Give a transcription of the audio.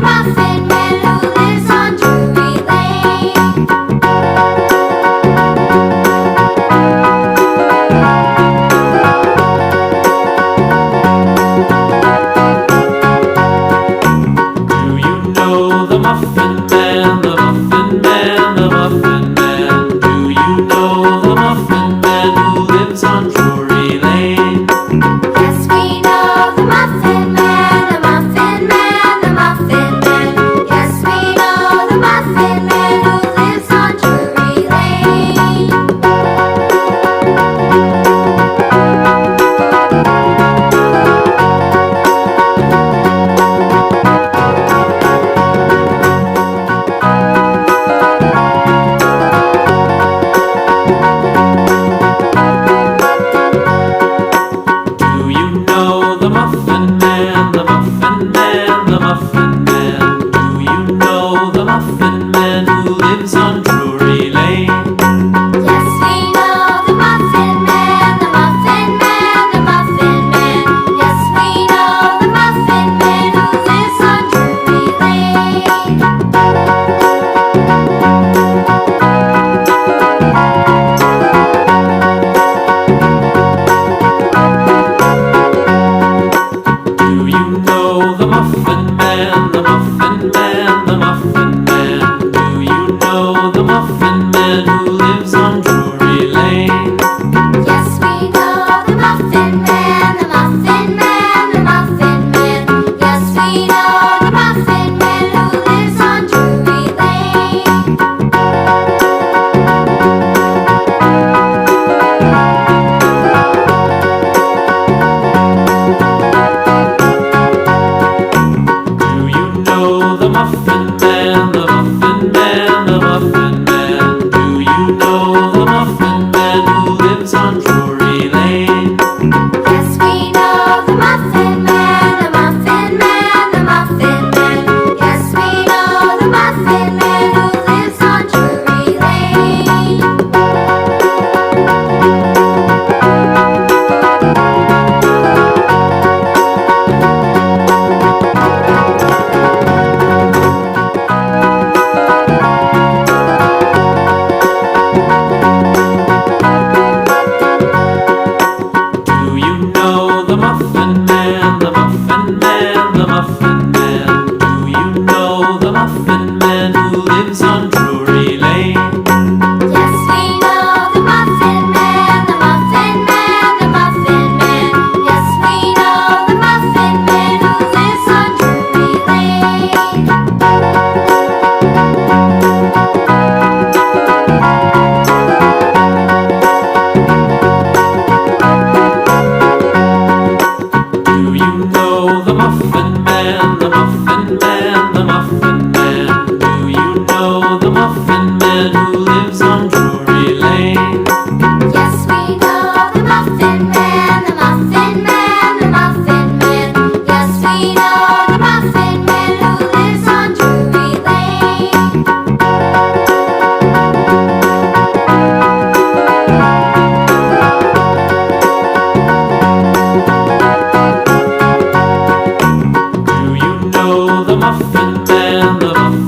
Muffin Man who lives on Drury Lane. Do you know the Muffin Man, the Muffin Man, the Muffin Man? Do you know the Muffin Man who lives on Drury Lane? Yes, we know the Muffin Man, the Muffin Man, the Muffin Man. Yes, we know the Muffin Man who lives on Drury Lane. Do you know the Muffin Man, the Muffin Man, the Muffin Man? Do you know the Muffin Man who lives on Drury Lane? Yes, we know the Muffin Man, the Muffin Man, the Muffin Man. Yes, we know the Muffin Man who lives on Drury Lane. Do you know the Muffin Man, the Muffin Man, the Muffin Man? Do you know the Muffin Man who lives on Drury Lane? Yes, we know the Muffin Man, the Muffin Man, the Muffin Man. Yes, we know the Muffin Man who lives on Drury Lane. Do you know the Muffin Man, the Muffin Man, the Muffin Man? Do you know the Muffin Man who lives on Drury Lane? Yes, we know the Muffin Man, the Muffin Man, the Muffin Man. Yes, we know the Muffin Man who lives on Drury Lane. Do you know the Muffin Man, the Muffin Man, the Muffin Man? Do you know the Muffin Man who lives on Drury Lane? Yes, we know the Muffin Man, the Muffin Man, the Muffin Man. Yes, we know the Muffin Man who lives on Drury Lane. Do you know the Muffin Man, the Muffin Man, the Muffin Man? Do you know the Muffin Man who lives on Drury Lane? Yes, we know the Muffin Man, the Muffin Man, the Muffin Man. Yes, we know the Muffin Man who lives on Drury Lane. Do you know the Muffin Man, the Muffin